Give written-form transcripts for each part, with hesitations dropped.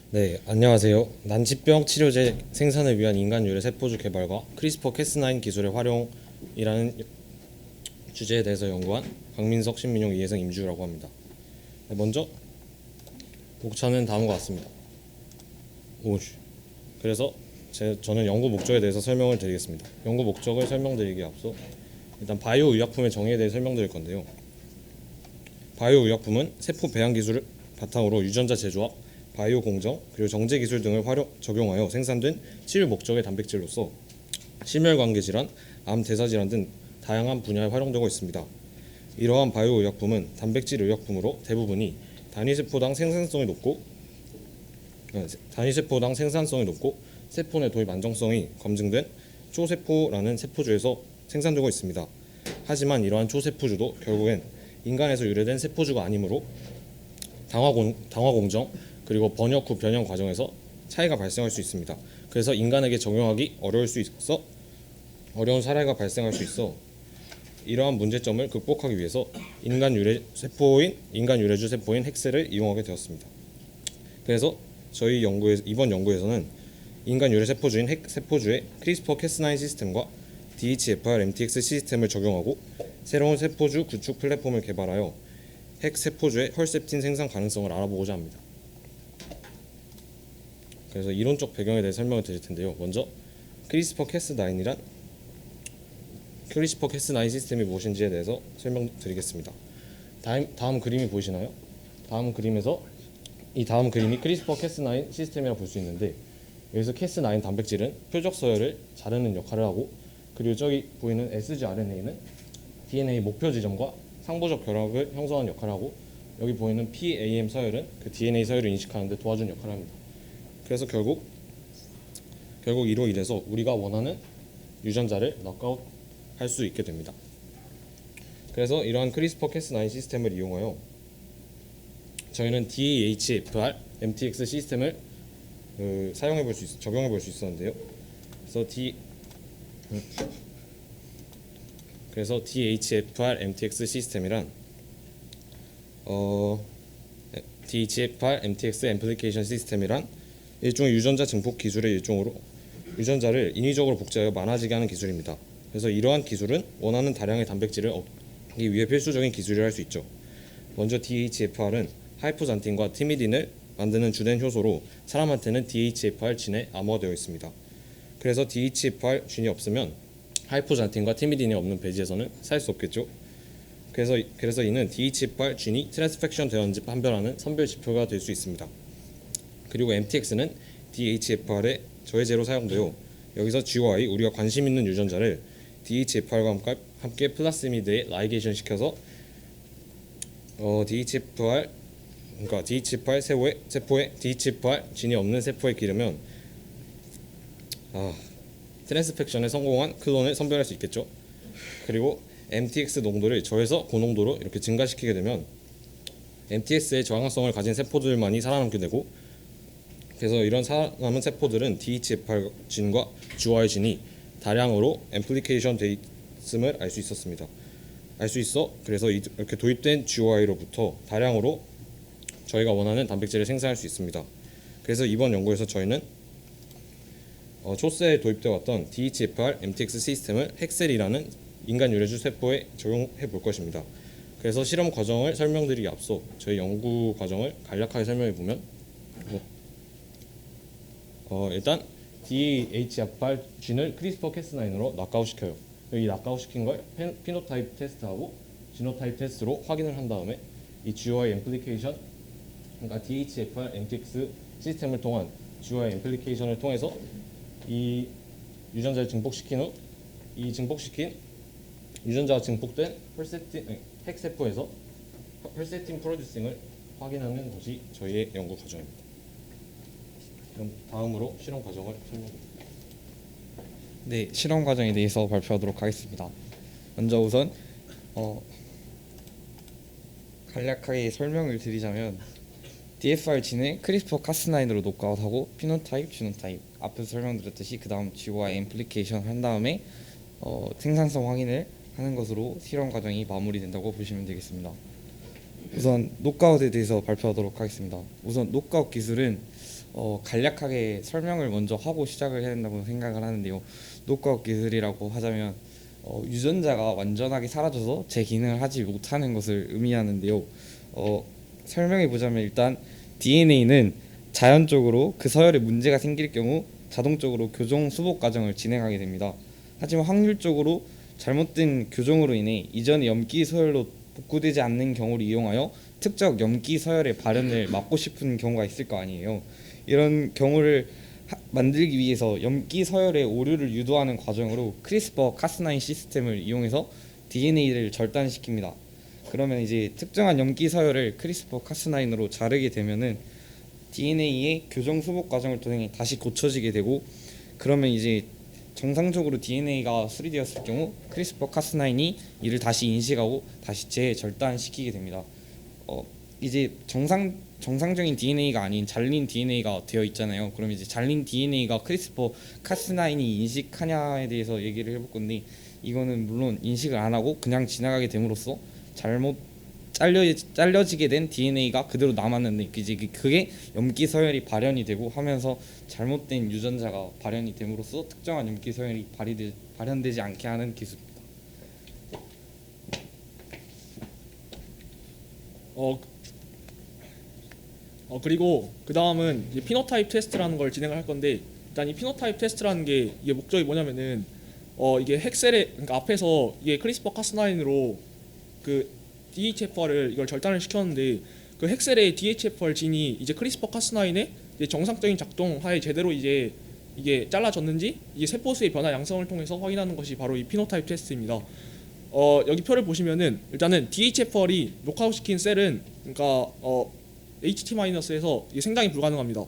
네, 안녕하세요. 난치병 치료제 생산을 위한 인간 유래 세포주 개발과 크리스퍼 캐스9 기술의 활용이라는 주제에 대해서 연구한 강민석, 신민용, 이혜성, 임주라고 합니다. 네, 먼저 목차는 다음과 같습니다. 그래서 저는 연구 목적에 대해서 설명을 드리겠습니다. 연구 목적을 설명드리기에 앞서 일단 바이오 의약품의 정의에 대해 설명드릴 건데요. 바이오 의약품은 세포 배양 기술을 바탕으로 유전자 재조합, 바이오 공정, 그리고 정제 기술 등을 적용하여 생산된 치료 목적의 단백질로서 심혈관계 질환, 암 대사 질환 등 다양한 분야에 활용되고 있습니다. 이러한 바이오 의약품은 단백질 의약품으로 대부분이 단위세포당 생산성이 높고 세포 내 도입 안정성이 검증된 초세포라는 세포주에서 생산되고 있습니다. 하지만 이러한 초세포주도 결국엔 인간에서 유래된 세포주가 아니므로 당화공정 그리고 번역 후 변형 과정에서 차이가 발생할 수 있습니다. 그래서 인간에게 적용하기 어려운 사례가 발생할 수 있어 이러한 문제점을 극복하기 위해서 인간 유래주 세포인 핵셀을 이용하게 되었습니다. 그래서 이번 연구에서는 인간 유래 세포주인 핵세포주의 크리스퍼 캐스9 시스템과 DHFR MTX 시스템을 적용하고 새로운 세포주 구축 플랫폼을 개발하여 핵세포주의 헐셉틴 생산 가능성을 알아보고자 합니다. 그래서 이론적 배경에 대해 설명을 드릴 텐데요. 먼저 크리스퍼 캐스9 시스템이 무엇인지에 대해서 설명드리겠습니다. 다음 그림이 보이시나요? 다음 그림이 크리스퍼 캐스9 시스템이라고 볼 수 있는데, 여기서 캐스9 단백질은 표적 서열을 자르는 역할을 하고, 그리고 저기 보이는 sgRNA는 DNA 목표 지점과 상보적 결합을 형성하는 역할을 하고, 여기 보이는 PAM 서열은 그 DNA 서열을 인식하는 데 도와주는 역할을 합니다. 그래서 결국 이로 인해서 우리가 원하는 유전자를 넉아웃 할 수 있게 됩니다. 그래서 이러한 크리스퍼 캐스9 시스템을 이용하여 저희는 DHFR MTX 시스템을 적용해 볼 수 있었는데요. 그래서 DHFR MTX 시스템이란 DHFR MTX 앰플리케이션 시스템이란 일종의 유전자 증폭 기술의 일종으로 유전자를 인위적으로 복제하여 많아지게 하는 기술입니다. 그래서 이러한 기술은 원하는 다량의 단백질을 얻기 위해 필수적인 기술이라 할 수 있죠. 먼저 DHFR은 하이포잔틴과 티미딘을 만드는 주된 효소로 사람한테는 DHFR 진에 암호화되어 있습니다. 그래서 DHFR 진이 없으면 하이포잔틴과 티미딘이 없는 배지에서는 살 수 없겠죠. 그래서 이는 DHFR 진이 트랜스펙션 되었는지 판별하는 선별 지표가 될 수 있습니다. 그리고 MTX는 DHFR의 저해제로 사용되어 여기서 GY 우리가 관심 있는 유전자를 DHFR과 함께 플라스미드에 라이게이션 시켜서 DHFR 세포에 DHFR 진이 없는 세포에 기르면 트랜스펙션에 성공한 클론을 선별할 수 있겠죠. 그리고 MTX 농도를 저해서 고농도로 이렇게 증가시키게 되면 MTX의 저항성을 가진 세포들만이 살아남게 되고, 그래서 이런 살아남은 세포들은 DHFR 진과 GY 진이 다량으로 앰플리케이션 돼 있음을 알 수 있어 그래서 이렇게 도입된 GY로부터 다량으로 저희가 원하는 단백질을 생산할 수 있습니다. 그래서 이번 연구에서 저희는 초세에 도입되어 왔던 DHFR MTX 시스템을 핵셀이라는 인간 유래주 세포에 적용해 볼 것입니다. 그래서 실험 과정을 설명드리기 앞서 저희 연구 과정을 간략하게 설명해 보면 일단 DHFR 진을 크리스퍼 캐스9으로 넉아웃 시켜요. 이 넉아웃 시킨 걸 피노타입 테스트하고 지노타입 테스트로 확인을 한 다음에 이 GY 앰플리케이션, 그러니까 DHFR MTX 시스템을 통한 GY 앰플리케이션을 통해서 이 유전자를 증폭시킨 후 이 증폭시킨 유전자가 증폭된 핵세포에서 헐셉틴 프로듀싱을 확인하는 것이 저희의 연구 과정입니다. 그럼 다음으로 실험 과정을 설명드립니다. 네, 실험 과정에 대해서 발표하도록 하겠습니다. 먼저 우선 간략하게 설명을 드리자면 DFR 진을 크리스퍼 카스9으로 노크아웃하고 피노타입, 지노타입 앞에서 설명드렸듯이 그 다음 GY 앰플리케이션 한 다음에 생산성 확인을 하는 것으로 실험 과정이 마무리된다고 보시면 되겠습니다. 우선 노크아웃에 대해서 발표하도록 하겠습니다. 우선 노크아웃 기술은 간략하게 설명을 먼저 하고 시작을 해야 된다고 생각을 하는데요. 노크아웃 기술이라고 하자면 유전자가 완전하게 사라져서 제 기능을 하지 못하는 것을 의미하는데요. 설명해 보자면 일단 DNA는 자연적으로 그 서열에 문제가 생길 경우 자동적으로 교정 수복 과정을 진행하게 됩니다. 하지만 확률적으로 잘못된 교정으로 인해 이전의 염기 서열로 복구되지 않는 경우를 이용하여 특정 염기 서열의 발현을 막고 싶은 경우가 있을 거 아니에요. 이런 경우를 만들기 위해서 염기 서열의 오류를 유도하는 과정으로 크리스퍼 카스9 시스템을 이용해서 DNA를 절단시킵니다. 그러면 이제 특정한 염기 서열을 크리스퍼 카스9으로 자르게 되면은 DNA의 교정 수복 과정을 통해 다시 고쳐지게 되고, 그러면 이제 정상적으로 DNA가 수리되었을 경우 크리스퍼 카스9이 이를 다시 인식하고 다시 재절단시키게 됩니다. 이제 정상적인 DNA가 아닌 잘린 DNA가 되어 있잖아요. 그럼 이제 잘린 DNA가 크리스퍼 카스9이 인식하냐에 대해서 얘기를 해볼 건데, 이거는 물론 인식을 안 하고 그냥 지나가게 됨으로써 잘못 잘려지게 된 DNA가 그대로 남았는데, 이제 그게 염기 서열이 발현이 되고 하면서 잘못된 유전자가 발현이 됨으로써 특정한 염기 서열이 발현되지 않게 하는 기술입니다. 그리고 그 다음은 이제 피노타입 테스트라는 걸 진행을 할 건데, 일단 이 피노타입 테스트라는 게 이게 목적이 뭐냐면은 이게 핵셀에, 그러니까 앞에서 이게 크리스퍼 카스9으로 그 DHFR을 이걸 절단을 시켰는데, 그 핵셀의 DHFR 진이 이제 크리스퍼 카스9의 이제 정상적인 작동 하에 제대로 이제 이게 잘라졌는지 이게 세포수의 변화 양성을 통해서 확인하는 것이 바로 이 피노타입 테스트입니다. 여기 표를 보시면은 일단은 DHFR이 녹아웃 시킨 셀은 그러니까 HT-에서 이게 생장이 불가능합니다.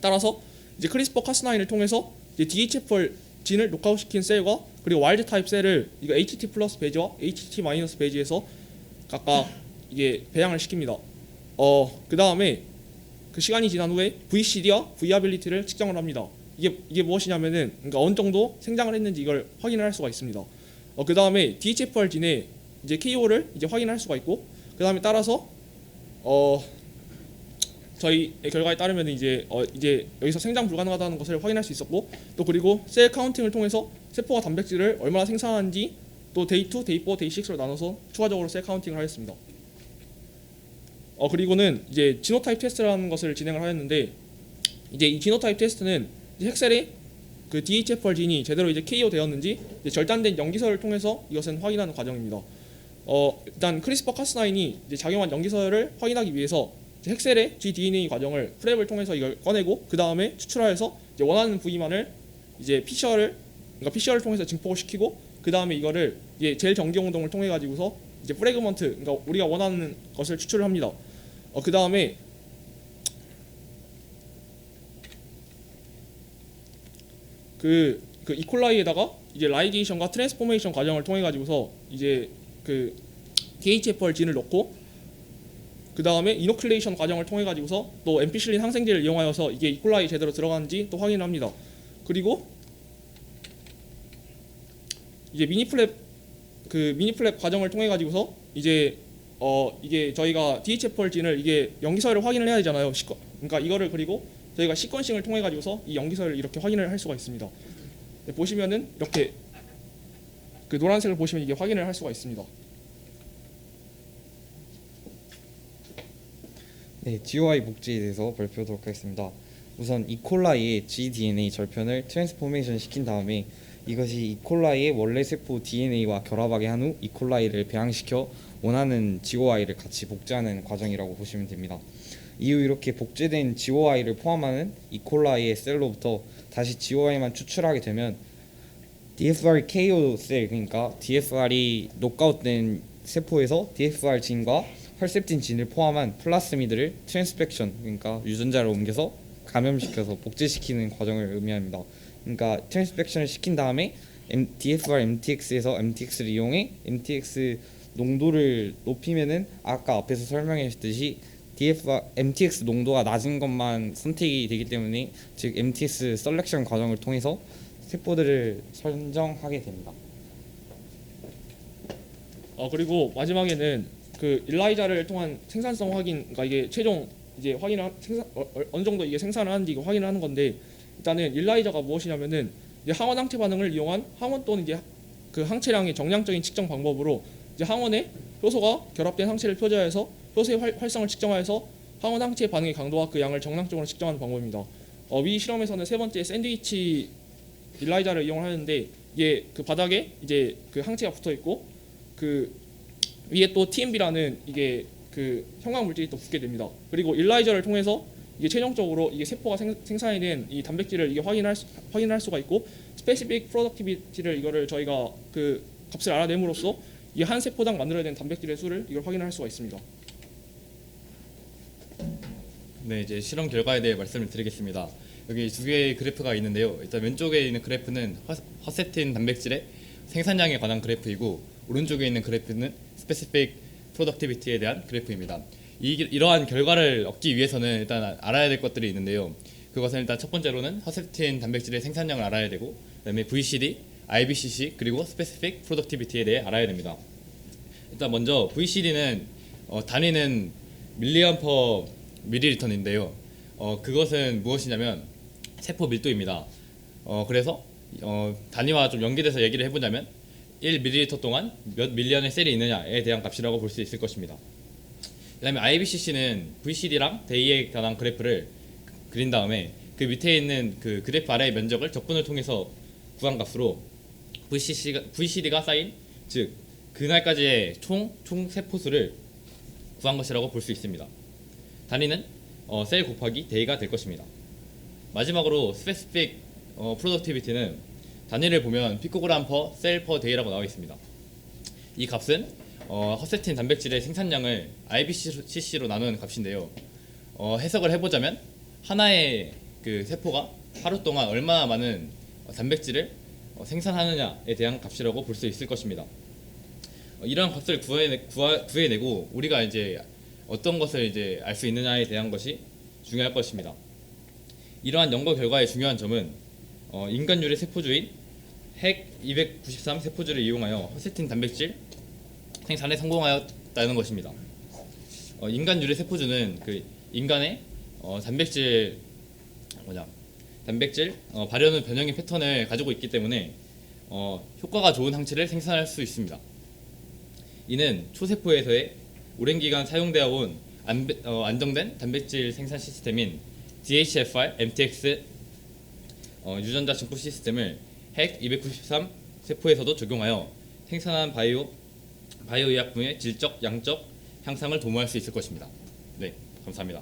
따라서 이제 크리스퍼 카스9을 통해서 이제 DHFR 진을 녹아웃 시킨 셀과 그리고 와일드 타입 셀을 이거 HT 플러스 배지와 HT 마이너스 배지에서 각각 이게 배양을 시킵니다. 그 다음에 그 시간이 지난 후에 VCD와 Vability를 측정을 합니다. 이게 무엇이냐면은 그러니까 어느 정도 생장을 했는지 이걸 확인을 할 수가 있습니다. 그 다음에 DHFR 진의 이제 KO를 이제 확인할 수가 있고, 그 다음에 따라서 저희 결과에 따르면 이제 여기서 생장 불가능하다는 것을 확인할 수 있었고, 또 그리고 셀 카운팅을 통해서 세포가 단백질을 얼마나 생산하는지 또 데이 2, 데이 4, 데이 6로 나눠서 추가적으로 셀 카운팅을 하였습니다. 그리고는 이제 지노타입 테스트라는 것을 진행을 하였는데, 이제 이 지노타입 테스트는 이제 핵셀의 그 DHFR 진이 제대로 이제 KO 되었는지 이제 절단된 염기서열을 통해서 이것은 확인하는 과정입니다. 일단 크리스퍼 카스9이 이제 작용한 염기서열을 확인하기 위해서 핵셀의 gDNA 과정을 프랩을 통해서 이걸 꺼내고, 그 다음에 추출하여서 이제 원하는 부위만을 이제 PCR을 통해서 증폭을 시키고, 그 다음에 이거를 이제 젤 전기 운동을 통해 가지고서 이제 프래그먼트, 그러니까 우리가 원하는 것을 추출을 합니다. 그 다음에 그 이콜라이에다가 이제 라이게이션과 트랜스포메이션 과정을 통해 가지고서 이제 그 DHFR 진을 넣고, 그 다음에 이노큘레이션 과정을 통해 가지고서 또 엠피실린 항생제를 이용하여서 이게 이콜라이 제대로 들어가는지 또 확인을 합니다. 그리고 이제 미니플랩 과정을 통해 가지고서 이제 이게 저희가 DHFR 진을 이게 염기서열을 확인을 해야 되잖아요. 그러니까 이거를 그리고 저희가 시퀀싱을 통해 가지고서 이 염기서열을 이렇게 확인을 할 수가 있습니다. 네, 보시면은 이렇게 그 노란색을 보시면 이게 확인을 할 수가 있습니다. 네, GOI 복제에 대해서 발표하도록 하겠습니다. 우선 이콜라이의 gDNA 절편을 트랜스포메이션 시킨 다음에 이것이 이콜라이의 원래 세포 DNA와 결합하게 한 후 이콜라이를 배양시켜 원하는 GOI를 같이 복제하는 과정이라고 보시면 됩니다. 이후 이렇게 복제된 GOI를 포함하는 이콜라이의 셀로부터 다시 GOI만 추출하게 되면 DFR KO 셀, 그러니까 DFR이 녹아웃된 세포에서 DFR 진과 헐셉틴 진을 포함한 플라스미드를 트랜스펙션, 그러니까 유전자를 옮겨서 감염시켜서 복제시키는 과정을 의미합니다. 그러니까 트랜스펙션을 시킨 다음에 DFR MTX에서 MTX를 이용해 MTX 농도를 높이면은 아까 앞에서 설명했듯이 MTX 농도가 낮은 것만 선택이 되기 때문에, 즉 MTX 셀렉션 과정을 통해서 세포들을 선정하게 됩니다. 그리고 마지막에는 그 일라이자를 통한 생산성 확인, 그러니까 이게 최종 이제 어느 정도 이게 생산을 하는지 이거 확인을 하는 건데, 일단은 일라이저가 무엇이냐면은 이제 항원 항체 반응을 이용한 항원 또는 이제 그 항체량의 정량적인 측정 방법으로 이제 항원에 효소가 결합된 항체를 표자해서 효소의 활성을 측정하여서 항원 항체 반응의 강도와 그 양을 정량적으로 측정하는 방법입니다. 위 실험에서는 세 번째 샌드위치 일라이저를 이용하는데, 이게 그 바닥에 이제 그 항체가 붙어 있고 그 위에 또 TMB라는 이게 그 형광 물질이 또 붙게 됩니다. 그리고 일라이저를 통해서 이게 최종적으로 이게 세포가 생산해낸 이 단백질을 이게 확인할 수가 있고, 스페시픽 프로덕티비티를 이거를 저희가 그 값을 알아냄으로써 이 한 세포당 만들어야 되는 단백질의 수를 이걸 확인할 수가 있습니다. 네, 이제 실험 결과에 대해 말씀을 드리겠습니다. 여기 두 개의 그래프가 있는데요. 일단 왼쪽에 있는 그래프는 허세틴 단백질의 생산량에 관한 그래프이고, 오른쪽에 있는 그래프는 스페시픽 프로덕티비티에 대한 그래프입니다. 이러한 결과를 얻기 위해서는 일단 알아야 될 것들이 있는데요. 그것은 일단 첫 번째로는 허세틴 단백질의 생산량을 알아야 되고, 그다음에 VCD, IBCC 그리고 스페시픽 프로덕티비티에 대해 알아야 됩니다. 일단 먼저 VCD는 단위는 밀리언 퍼 밀리리터인데요. 그것은 무엇이냐면 세포 밀도입니다. 그래서 단위와 좀 연계돼서 얘기를 해보자면 1ml 동안 몇 밀리언의 셀이 있느냐에 대한 값이라고 볼 수 있을 것입니다. 그 다음에 IBCC는 VCD랑 데이에 관한 그래프를 그린 다음에 그 밑에 있는 그 그래프 아래의 면적을 적분을 통해서 구한 값으로 VCD가 쌓인, 즉 그날까지의 총 세포수를 구한 것이라고 볼 수 있습니다. 단위는 셀 곱하기 데이가 될 것입니다. 마지막으로 스페시픽 프로덕티비티는 단위를 보면 피코그램 퍼 셀 퍼 데이라고 나와 있습니다. 이 값은 허세틴 단백질의 생산량을 IBCC로 나누는 값인데요. 해석을 해보자면 하나의 그 세포가 하루 동안 얼마나 많은 단백질을 생산하느냐에 대한 값이라고 볼 수 있을 것입니다. 이러한 값을 구해내고 우리가 이제 어떤 것을 이제 알 수 있느냐에 대한 것이 중요할 것입니다. 이러한 연구 결과의 중요한 점은 인간 유래 세포주인 핵 293 세포주를 이용하여 허세틴 단백질 생산에 성공하였다는 것입니다. 인간 유래 세포주는 그 인간의 단백질 발현 후 변형의 패턴을 가지고 있기 때문에 효과가 좋은 항체를 생산할 수 있습니다. 이는 초세포에서의 오랜 기간 사용되어 온 안정된 단백질 생산 시스템인 DHFR, MTX 유전자 증폭 시스템을 핵 293 세포에서도 적용하여 생산한 바이오 의약품의 질적, 양적 향상을 도모할 수 있을 것입니다. 네, 감사합니다.